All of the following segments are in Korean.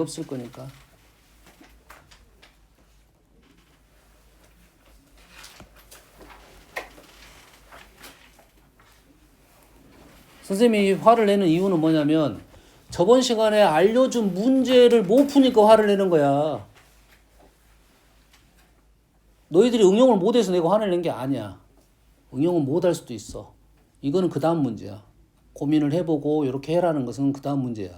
없을 거니까. 선생님이 화를 내는 이유는 뭐냐면 저번 시간에 알려준 문제를 못 푸니까 화를 내는 거야. 너희들이 응용을 못해서 내가 화를 낸 게 아니야. 응용은 못할 수도 있어. 이거는 그 다음 문제야. 고민을 해보고 이렇게 해라는 것은 그 다음 문제야.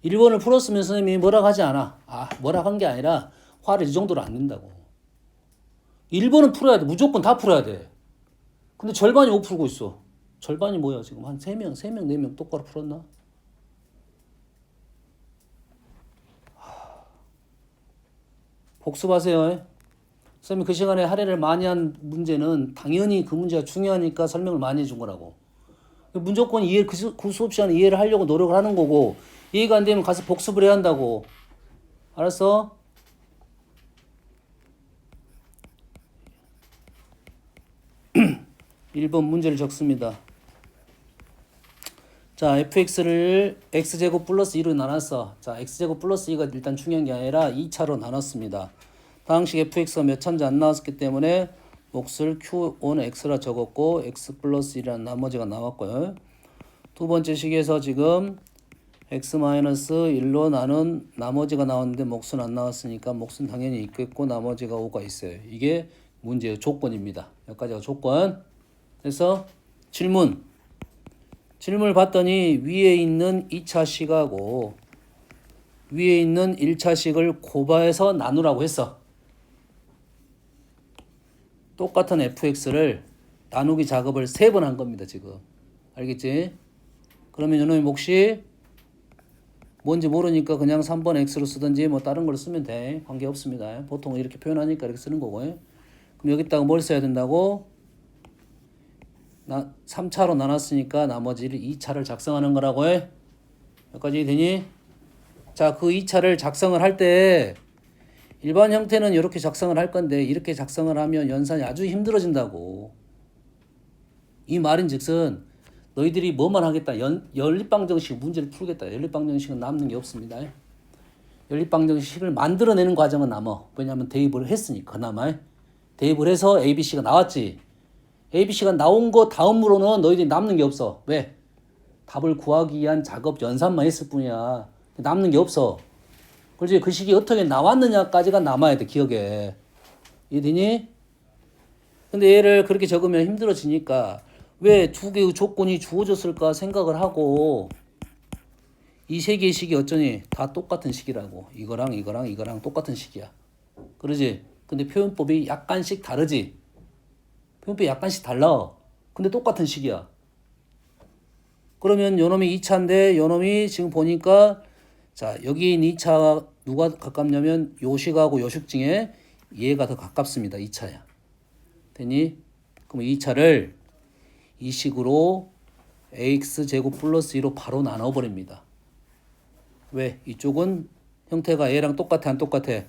1번을 풀었으면 선생님이 뭐라고 하지 않아. 뭐라고 한 게 아니라 화를 이 정도로 안 낸다고. 1번은 풀어야 돼. 무조건 다 풀어야 돼. 근데 절반이 못 풀고 있어. 절반이 뭐야 지금 한 3명, 4명 똑바로 풀었나? 복습하세요. 선생님이 그 시간에 할애를 많이 한 문제는 당연히 그 문제가 중요하니까 설명을 많이 해준 거라고. 무조건 그 수업 시간에 이해를 하려고 노력을 하는 거고, 이해가 안 되면 가서 복습을 해야 한다고. 알았어? (1번) 문제를 적습니다. 자, fx를 x제곱 플러스 2로 나눴어. 자, x제곱 플러스 2가 일단 중요한 게 아니라 2차로 나눴습니다. 당식 fx가 몇 차인지 안 나왔기 때문에 몫을 q5는 x라 적었고 x 플러스 1이라는 나머지가 나왔고요. 두 번째 식에서 지금 x-1로 나눈 나머지가 나왔는데 몫은 안 나왔으니까 몫은 당연히 있겠고 나머지가 5가 있어요. 이게 문제의 조건입니다. 여기까지가 조건. 그래서 질문을 봤더니 위에 있는 2차식하고 위에 있는 1차식을 곱해서 나누라고 했어. 똑같은 fx를 나누기 작업을 3번 한 겁니다. 지금. 알겠지? 그러면 이놈의 몫이 뭔지 모르니까 그냥 3번 x로 쓰든지 뭐 다른 걸 쓰면 돼. 관계없습니다. 보통 이렇게 표현하니까 이렇게 쓰는 거고. 그럼 여기다가 뭘 써야 된다고? 3차로 나눴으니까 나머지를 2차를 작성하는 거라고 해. 여기까지 되니? 자, 그 2차를 작성을 할 때 일반 형태는 이렇게 작성을 할 건데 이렇게 작성을 하면 연산이 아주 힘들어진다고. 이 말인즉슨 너희들이 뭐만 하겠다. 연립방정식 문제를 풀겠다. 연립방정식은 남는 게 없습니다. 연립방정식을 만들어내는 과정은 남아. 왜냐하면 대입을 했으니까 그나마. 대입을 해서 ABC가 나왔지. ABC가 나온 거 다음으로는 너희들이 남는 게 없어. 왜? 답을 구하기 위한 작업 연산만 했을 뿐이야. 남는 게 없어. 그렇지? 그 식이 어떻게 나왔느냐까지가 남아야 돼. 기억에. 이해되니? 근데 얘를 그렇게 적으면 힘들어지니까 왜 두 개의 조건이 주어졌을까 생각을 하고 이 세 개의 식이 어쩌니? 다 똑같은 식이라고. 이거랑 똑같은 식이야. 그러지? 근데 표현법이 약간씩 다르지? 표현법이 약간씩 달라. 근데 똑같은 식이야. 그러면 요놈이 2차인데 요놈이 지금 보니까 자, 여기 있는 2차가 누가 가깝냐면 요식하고 요식 중에 얘가 더 가깝습니다. 2차야. 되니? 그럼 2차를 이 식으로 ax제곱 플러스 2로 바로 나눠버립니다. 왜? 이쪽은 형태가 얘랑 똑같아 안 똑같아?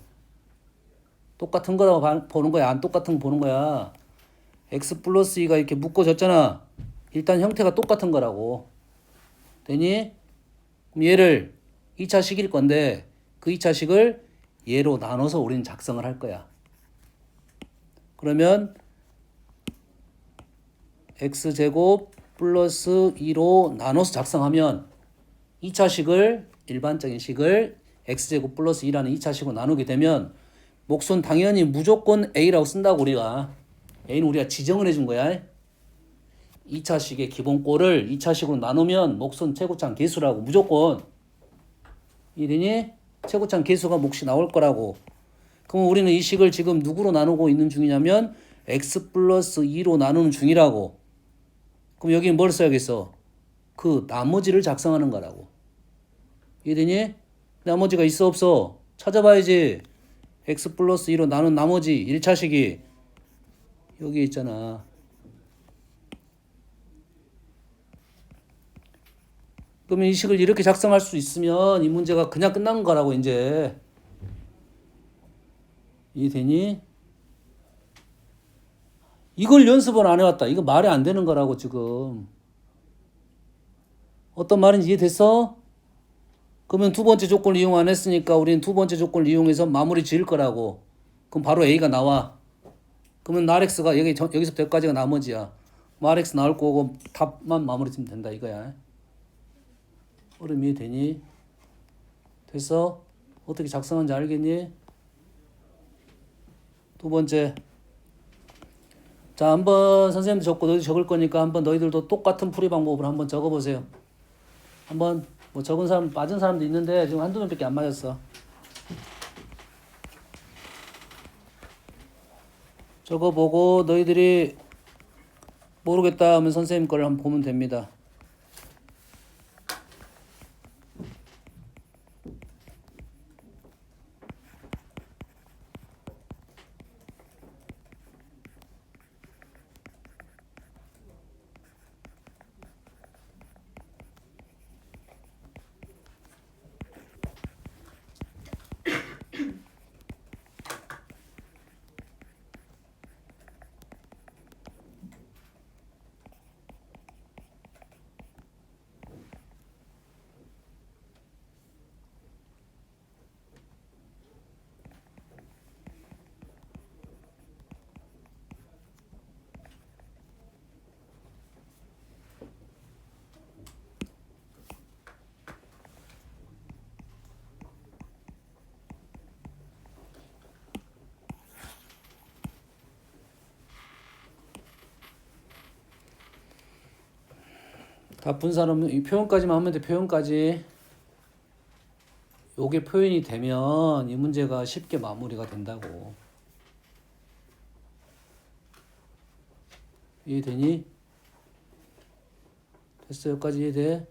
똑같은 거라고 보는 거야? 안 똑같은 거 보는 거야? x 플러스 2가 이렇게 묶어졌잖아. 일단 형태가 똑같은 거라고. 되니? 그럼 얘를 2차식일 건데 그 2차식을 얘로 나눠서 우리는 작성을 할 거야. 그러면 x제곱 플러스 2로 나눠서 작성하면 2차식을 일반적인 식을 x제곱 플러스 2라는 2차식으로 나누게 되면 몫은 당연히 무조건 a라고 쓴다고 우리가. a는 우리가 지정을 해준 거야. 2차식의 기본꼴을 2차식으로 나누면 몫은 최고차항 계수라고 무조건. 이되니? 최고차항 계수가 몫이 나올 거라고. 그럼 우리는 이 식을 지금 누구로 나누고 있는 중이냐면 x 플러스 2로 나누는 중이라고. 그럼 여기 뭘 써야겠어? 그 나머지를 작성하는 거라고. 이해되니? 나머지가 있어 없어? 찾아봐야지. x 플러스 2로 나눈 나머지 1차식이 여기 있잖아. 그러면 이 식을 이렇게 작성할 수 있으면 이 문제가 그냥 끝난 거라고 이제. 이해되니? 이걸 연습을 안 해왔다. 이거 말이 안 되는 거라고 지금. 어떤 말인지 이해됐어? 그러면 두 번째 조건을 이용 안 했으니까 우리는 두 번째 조건을 이용해서 마무리 지을 거라고. 그럼 바로 A가 나와. 그러면 RX가 여기서부터 여기까지가 나머지야. RX 나올 거고 답만 마무리 지면 된다 이거야. 어려움 이해되니? 됐어? 어떻게 작성하는지 알겠니? 두 번째. 자, 한번 선생님도 적고 너희도 적을 거니까 한번 너희들도 똑같은 풀이 방법을 한번 적어보세요. 한번 뭐 적은 사람 맞은 사람도 있는데 지금 한두 명밖에 안 맞았어. 적어보고 너희들이 모르겠다 하면 선생님 거를 한번 보면 됩니다. 다 푼 사람은 이 표현까지만 하면 돼. 표현까지. 요게 표현이 되면 이 문제가 쉽게 마무리가 된다고. 이해되니? 됐어? 여기까지 이해돼?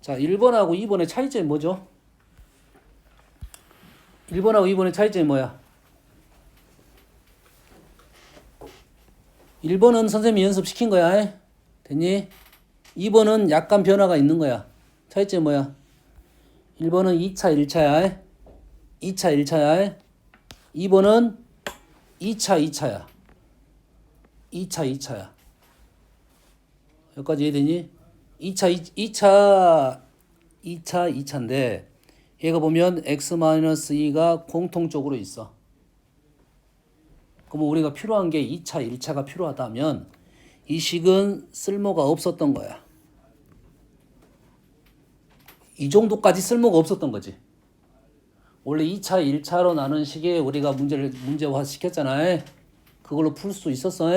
자, 1번하고 2번의 차이점이 뭐죠? 1번하고 2번의 차이점이 뭐야? 1번은 선생님이 연습시킨 거야. 됐니? 2번은 약간 변화가 있는 거야. 차이점이 뭐야? 1번은 2차 1차야. 2차 1차야. 2번은 2차 2차야. 2차 2차야. 여기까지 이해되니? 2차 2차인데 얘가 보면 x-2가 공통적으로 있어. 그럼 우리가 필요한 게 2차 1차가 필요하다면 이 식은 쓸모가 없었던 거야. 이 정도까지 쓸모가 없었던 거지. 원래 2차 1차로 나눈 식에 우리가 문제화 시켰잖아. 그걸로 풀 수 있었어.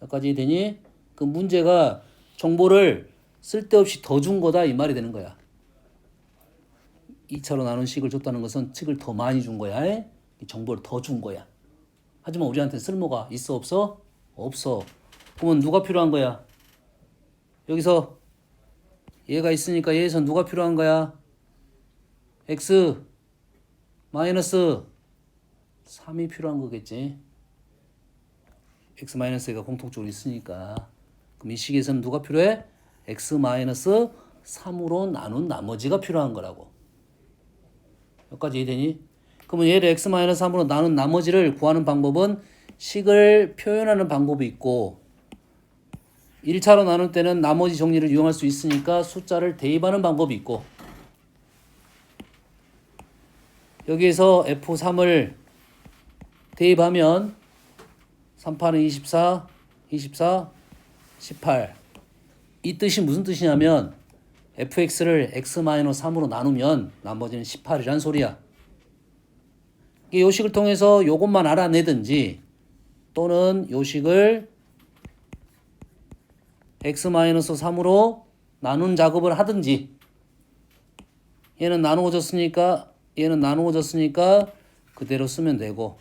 여기까지 되니? 그 문제가 정보를 쓸데없이 더 준 거다 이 말이 되는 거야. 2차로 나눈 식을 줬다는 것은 식을 더 많이 준 거야. 이 정보를 더 준 거야. 하지만 우리한테 쓸모가 있어 없어? 없어. 그러면 누가 필요한 거야? 여기서 얘가 있으니까 얘에서 누가 필요한 거야? x 마이너스 3이 필요한 거겠지. x 마이너스가 공통적으로 있으니까. 그럼 이 식에서는 누가 필요해? x 마이너스 3으로 나눈 나머지가 필요한 거라고. 여기까지 이해되니? 그러면 얘를 x 마이너스 3으로 나눈 나머지를 구하는 방법은 식을 표현하는 방법이 있고 1차로 나눌 때는 나머지 정리를 이용할 수 있으니까 숫자를 대입하는 방법이 있고 여기에서 f3을 대입하면 3파는 24, 24, 18 이 뜻이 무슨 뜻이냐면 fx를 x-3으로 나누면 나머지는 18이란 소리야. 이 요식을 통해서 요것만 알아내든지 또는 요식을 x-3으로 나눈 작업을 하든지 얘는 나누어졌으니까 그대로 쓰면 되고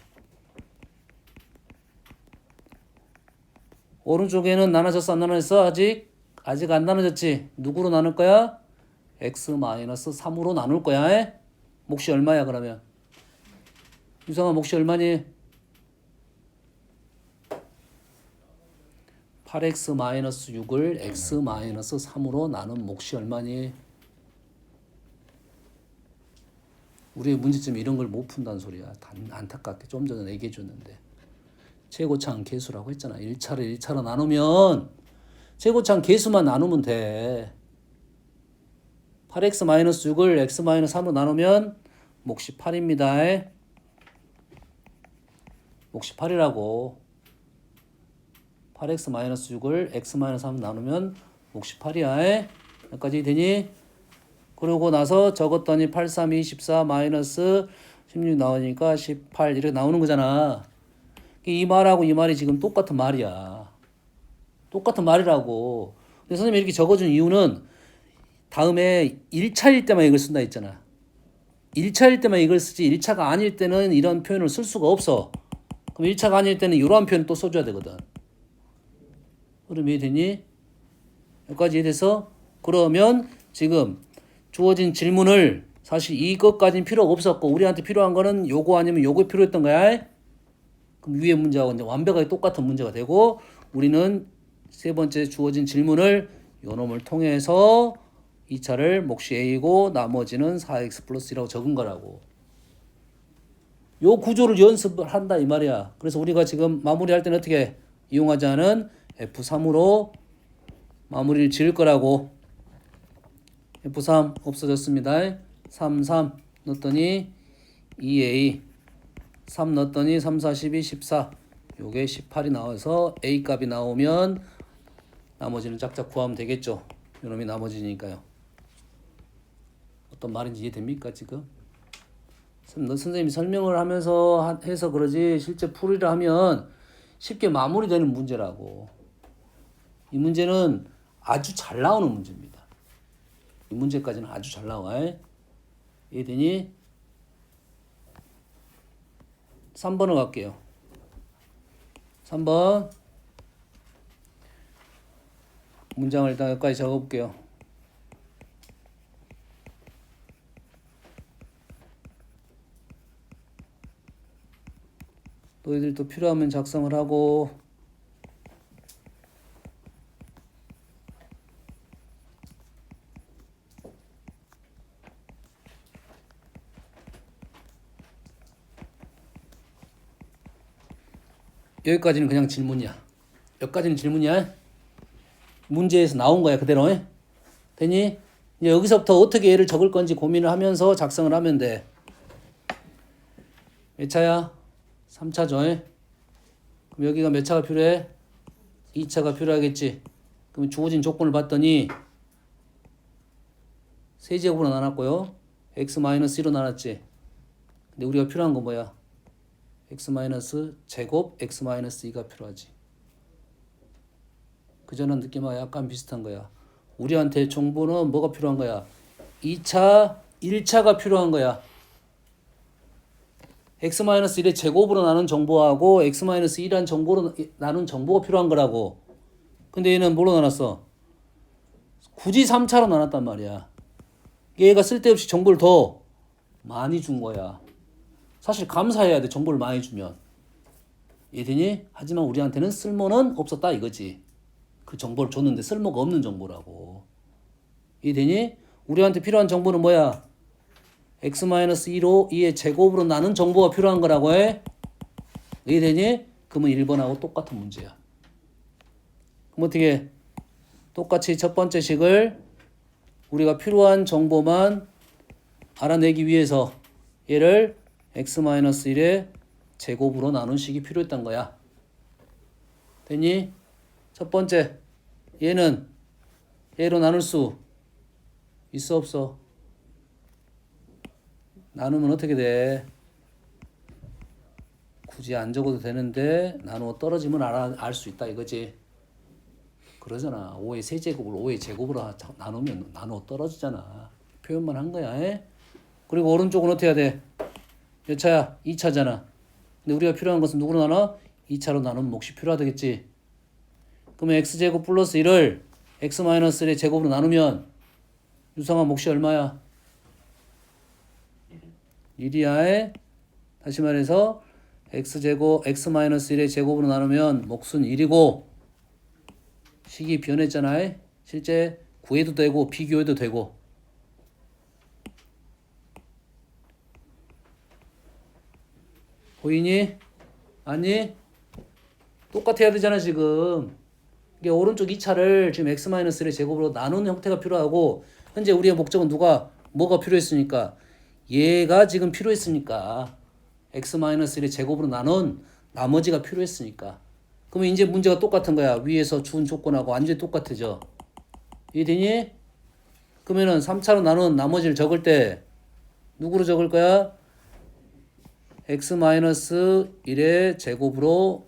오른쪽에는 나눠졌어 안 나눠졌어? 아직 안 나눠졌지. 누구로 나눌 거야? x-3으로 나눌 거야. 몫이 얼마야 그러면? 유성아 몫이 얼마니? 8x-6을 x-3으로 나눈 몫이 얼마니? 우리의 문제점이 이런 걸 못 푼다는 소리야. 안타깝게 좀 전에 얘기해 줬는데 최고차항 계수라고 했잖아. 1차로 나누면 최고차항 계수만 나누면 돼. 8x-6을 x-3으로 나누면 몫이 8입니다. 몫이 8이라고. 8x-6을 x-3으로 나누면 몫이 8이야. 여기까지 되니? 그러고 나서 적었더니 8, 3, 2, 14 마이너스 16 나오니까 18 이렇게 나오는 거잖아. 이 말하고 이 말이 지금 똑같은 말이야. 똑같은 말이라고. 근데 선생님이 이렇게 적어준 이유는 다음에 1차일 때만 이걸 쓴다 했잖아. 1차일 때만 이걸 쓰지 1차가 아닐 때는 이런 표현을 쓸 수가 없어. 그럼 1차가 아닐 때는 이러한 표현을 또 써줘야 되거든. 그럼 이해되니? 여기까지 이해돼서? 그러면 지금 주어진 질문을 사실 이것까지는 필요가 없었고 우리한테 필요한 거는 요거 아니면 요거 필요했던 거야. 그럼 위에 문제하고 이제 완벽하게 똑같은 문제가 되고 우리는 세 번째 주어진 질문을 요놈을 통해서 2차를 몫이 A고 나머지는 4x 플러스 1라고 적은 거라고. 요 구조를 연습을 한다 이 말이야. 그래서 우리가 지금 마무리할 때는 어떻게 이용하지 않은 F3으로 마무리를 지을 거라고. F3 없어졌습니다. 3, 3 넣었더니 2A 3 넣었더니 3, 4, 12, 14 요게 18이 나와서 A 값이 나오면 나머지는 짝짝 구하면 되겠죠. 요놈이 나머지니까요. 어떤 말인지 이해됩니까 지금? 선생님이 설명을 하면서 해서 그러지 실제 풀이를 하면 쉽게 마무리되는 문제라고. 이 문제는 아주 잘 나오는 문제입니다. 이 문제까지는 아주 잘 나와. 이해되니? 3번을 갈게요. 3번 문장을 일단 여기까지 적어볼게요. 너희들 또 필요하면 작성을 하고 여기까지는 그냥 질문이야. 여기까지는 질문이야. 문제에서 나온 거야 그대로. 되니? 이제 여기서부터 어떻게 얘를 적을 건지 고민을 하면서 작성을 하면 돼. 몇 차야? 3차죠. 그럼 여기가 몇 차가 필요해? 2차가 필요하겠지. 그럼 주어진 조건을 봤더니 세제곱으로 나눴고요. x-1로 나눴지. 근데 우리가 필요한 건 뭐야? x-제곱 x-2가 필요하지. 그전에 느낌하고 약간 비슷한 거야. 우리한테 정보는 뭐가 필요한 거야? 2차, 1차가 필요한 거야. x-1의 제곱으로 나눈 정보하고 x-1이란 정보로 나눈 정보가 필요한 거라고. 근데 얘는 뭐로 나눴어? 굳이 3차로 나눴단 말이야. 얘가 쓸데없이 정보를 더 많이 준 거야. 사실 감사해야 돼. 정보를 많이 주면. 이해되니? 하지만 우리한테는 쓸모는 없었다 이거지. 그 정보를 줬는데 쓸모가 없는 정보라고. 이해되니? 우리한테 필요한 정보는 뭐야? x-2로 2의 제곱으로 나눈 정보가 필요한 거라고 해. 이해되니? 그러면 1번하고 똑같은 문제야. 그럼 어떻게 똑같이 첫 번째 식을 우리가 필요한 정보만 알아내기 위해서 얘를 x-1의 제곱으로 나눈 식이 필요했던 거야. 됐니? 첫 번째 얘는 얘로 나눌 수 있어 없어? 나누면 어떻게 돼? 굳이 안 적어도 되는데 나누어 떨어지면 알 수 있다 이거지. 그러잖아. 5의 세제곱을 5의 제곱으로 나누면 나누어 떨어지잖아. 표현만 한 거야. 그리고 오른쪽은 어떻게 해야 돼? 몇 차야? 2차잖아. 근데 우리가 필요한 것은 누구로 나눠? 2차로 나누면 몫이 필요하겠지. 그러면 x제곱 플러스 1을 x-1의 제곱으로 나누면 유성한 몫이 얼마야? 1이야. 다시 말해서 x제곱 x-1의 제곱으로 나누면 몫은 1이고 식이 변했잖아. 실제 구해도 되고 비교해도 되고. 보이니? 아니? 똑같아야 되잖아 지금. 이게 오른쪽 2차를 지금 x-1의 제곱으로 나누는 형태가 필요하고 현재 우리의 목적은 뭐가 필요했으니까 얘가 지금 필요했으니까 x-1의 제곱으로 나눈 나머지가 필요했으니까. 그러면 이제 문제가 똑같은 거야. 위에서 준 조건하고 완전히 똑같아져. 이해되니? 그러면은 3차로 나눈 나머지를 적을 때 누구로 적을 거야? x-1의 제곱으로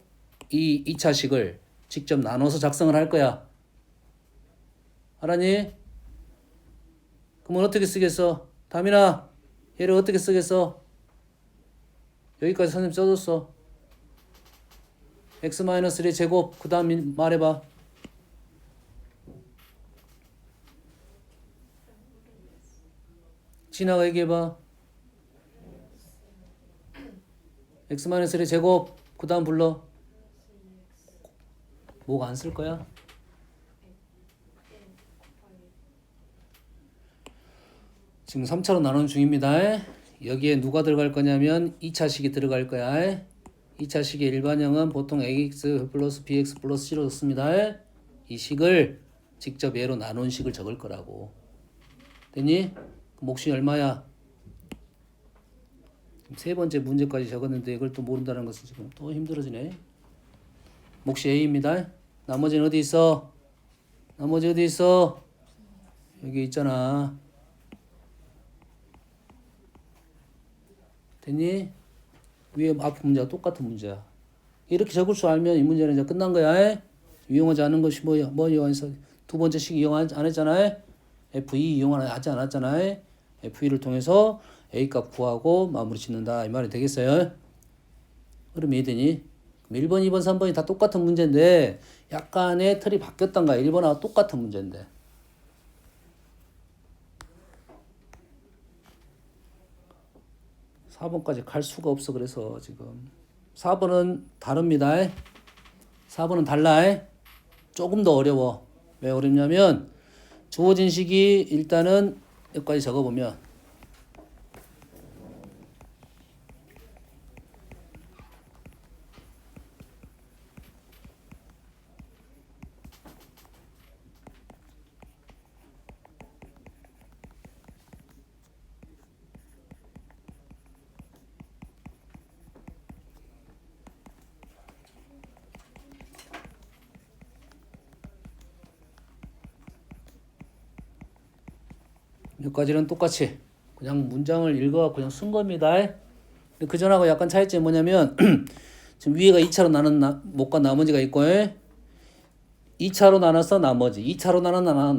이 2차식을 직접 나눠서 작성을 할 거야. 알았니? 그러면 어떻게 쓰겠어? 다민아, 얘를 어떻게 쓰겠어? 여기까지 선생님 써줬어. x-3의 제곱, 그 다음 말해봐. 진아가 얘기해봐. x-3의 제곱, 그 다음 불러. 뭐가 안 쓸 거야? 지금 3차로 나누는 중입니다. 여기에 누가 들어갈 거냐면 2차식이 들어갈 거야. 2차식의 일반형은 보통 ax 플러스 bx 플러스 c로 썼습니다. 이 식을 직접 얘로 나눈 식을 적을 거라고. 됐니? 몫이 얼마야? 세 번째 문제까지 적었는데 이걸 또 모른다는 것은 지금 또 힘들어지네. 몫이 a입니다. 나머지는 어디 있어? 나머지 어디 있어? 여기 있잖아. 됐니? 위에 앞 문제가 똑같은 문제야. 이렇게 적을 줄 알면 이 문제는 이제 끝난 거야. 이용하지 않은 것이 뭐야? 두 번째 식 이용 안 했잖아. F2 이용하지 않았잖아. F2를 통해서 A 값 구하고 마무리 짓는다. 이 말이 되겠어요? 그럼 이해되니? 1번, 2번, 3번이 다 똑같은 문제인데 약간의 틀이 바뀌었던가. 1번하고 똑같은 문제인데. 4번까지 갈 수가 없어. 그래서 지금 4번은 다릅니다. 4번은 달라. 조금 더 어려워. 왜 어렵냐면 주어진 식이 일단은 여기까지 적어보면 여기까지는 똑같이 그냥 문장을 읽어갖고 그냥 쓴 겁니다. 그 전하고 약간 차이점이 뭐냐면 지금 위에가 2차로 나눈 못과 나머지가 있고 2차로 나눠서 나머지 2차로 나눈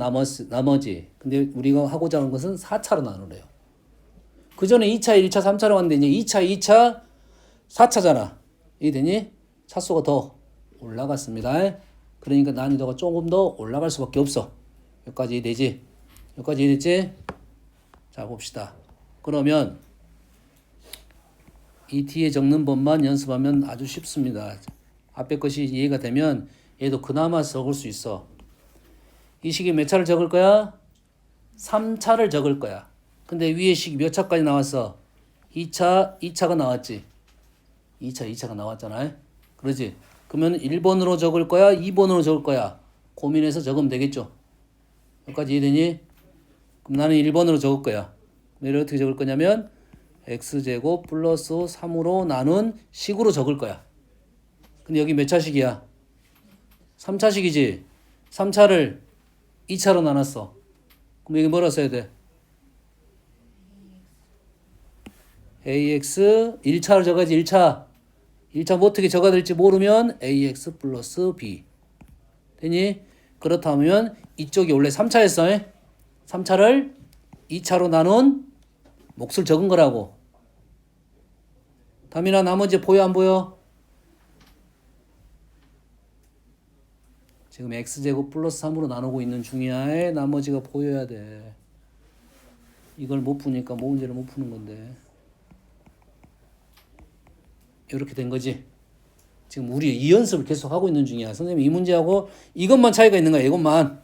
나머지 근데 우리가 하고자 하는 것은 4차로 나누래요. 그 전에 2차, 1차, 3차로 갔는데 이제 2차, 2차, 4차잖아. 이해되니? 차수가 더 올라갔습니다. 그러니까 난이도가 조금 더 올라갈 수밖에 없어. 여기까지 이해되지? 여기까지 이해됐지? 자 봅시다. 그러면 이 뒤에 적는 법만 연습하면 아주 쉽습니다. 앞에 것이 이해가 되면 얘도 그나마 적을 수 있어. 이 식이 몇 차를 적을 거야? 3차를 적을 거야. 근데 위에 식이 몇 차까지 나왔어? 2차가 나왔지. 2차가 나왔잖아. 그러지? 그러면 1번으로 적을 거야? 2번으로 적을 거야? 고민해서 적으면 되겠죠. 여기까지 이해되니? 그럼 나는 1번으로 적을 거야. 얘를 어떻게 적을 거냐면 x제곱 플러스 3으로 나눈 식으로 적을 거야. 근데 여기 몇 차식이야? 3차식이지. 3차를 2차로 나눴어. 그럼 여기 뭐라 써야 돼? ax 1차로 적어야지. 1차 뭐 어떻게 적어야 될지 모르면 ax 플러스 b 되니? 그렇다면 이쪽이 원래 3차였어. 3차를 2차로 나눈 몫을 적은 거라고. 다민아 나머지 보여 안 보여? 지금 x제곱 플러스 3으로 나누고 있는 중이야. 나머지가 보여야 돼. 이걸 못 푸니까 모음제를 못 푸는 건데. 이렇게 된 거지. 지금 우리 이 연습을 계속 하고 있는 중이야. 선생님 이 문제하고 이것만 차이가 있는 거야. 이것만.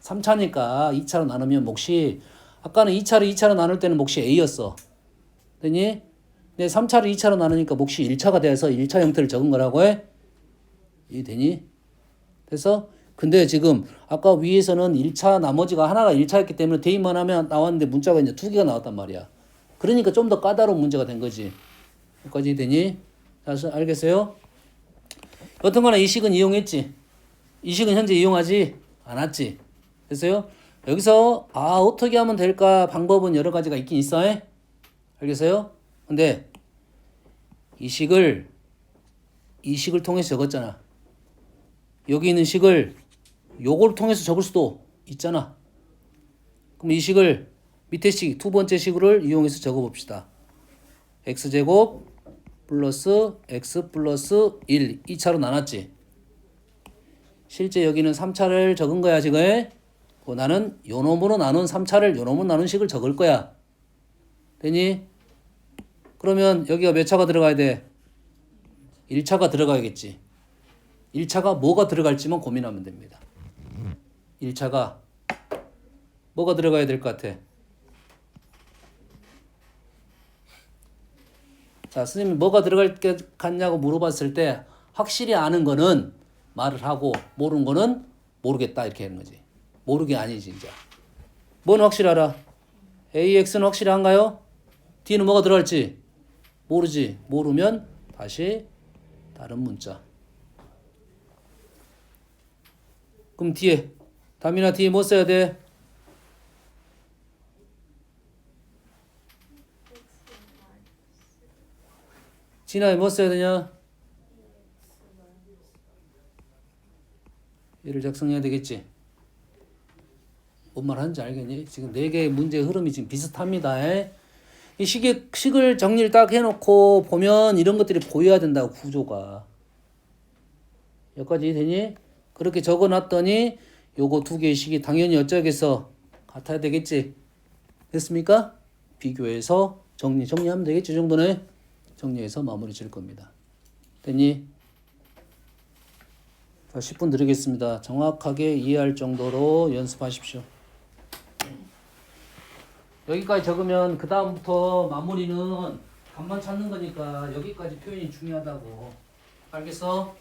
3차니까 2차로 나누면 몫이 아까는 2차로 나눌 때는 몫이 A였어. 되니? 근데 3차를 2차로 나누니까 몫이 1차가 돼서 1차 형태를 적은 거라고 해. 이해 되니? 그래서 근데 지금 아까 위에서는 1차 나머지가 하나가 1차였기 때문에 대입만 하면 나왔는데 문자가 이제 2개가 나왔단 말이야. 그러니까 좀 더 까다로운 문제가 된 거지. 여기까지 되니? 자, 알겠어요? 여튼 간에 이 식은 이용했지? 이 식은 현재 이용하지 않았지? 됐어요? 여기서 어떻게 하면 될까 방법은 여러 가지가 있긴 있어. 알겠어요? 근데 이 식을 통해서 적었잖아. 여기 있는 식을 요걸 통해서 적을 수도 있잖아. 그럼 이 식을 밑에 식, 두 번째 식을 이용해서 적어봅시다. x제곱 플러스 x 플러스 1 2차로 나눴지. 실제 여기는 3차를 적은 거야 지금. 나는 요 놈으로 나눈 3차를 요 놈으로 나눈 식을 적을 거야. 되니? 그러면 여기가 몇 차가 들어가야 돼? 1차가 들어가야겠지. 1차가 뭐가 들어갈지만 고민하면 됩니다. 1차가 뭐가 들어가야 될 것 같아? 자, 선생님이 뭐가 들어갈 것 같냐고 물어봤을 때 확실히 아는 거는 말을 하고 모르는 거는 모르겠다 이렇게 하는 거지. 모르게 아니지 이제. 뭔 확실히 알아? AX는 확실한가요? D는 뭐가 들어갈지 모르지. 모르면 다시 다른 문자. 그럼 뒤에 담이나 뒤에 뭐 써야 돼? 진아에 뭐 써야 되냐? 얘를 작성해야 되겠지. 뭔 말 하는지 알겠니? 지금 4개의 문제의 흐름이 지금 비슷합니다. 이 식을 정리를 딱 해놓고 보면 이런 것들이 보여야 된다고 구조가. 여기까지 되니? 그렇게 적어놨더니 요거 2개의 식이 당연히 어쩌겠어? 같아야 되겠지. 됐습니까? 비교해서 정리하면 되겠지. 이 정도는 정리해서 마무리 질 겁니다. 됐니? 자, 10분 드리겠습니다. 정확하게 이해할 정도로 연습하십시오. 여기까지 적으면 그 다음부터 마무리는 답만 찾는 거니까 여기까지 표현이 중요하다고. 알겠어?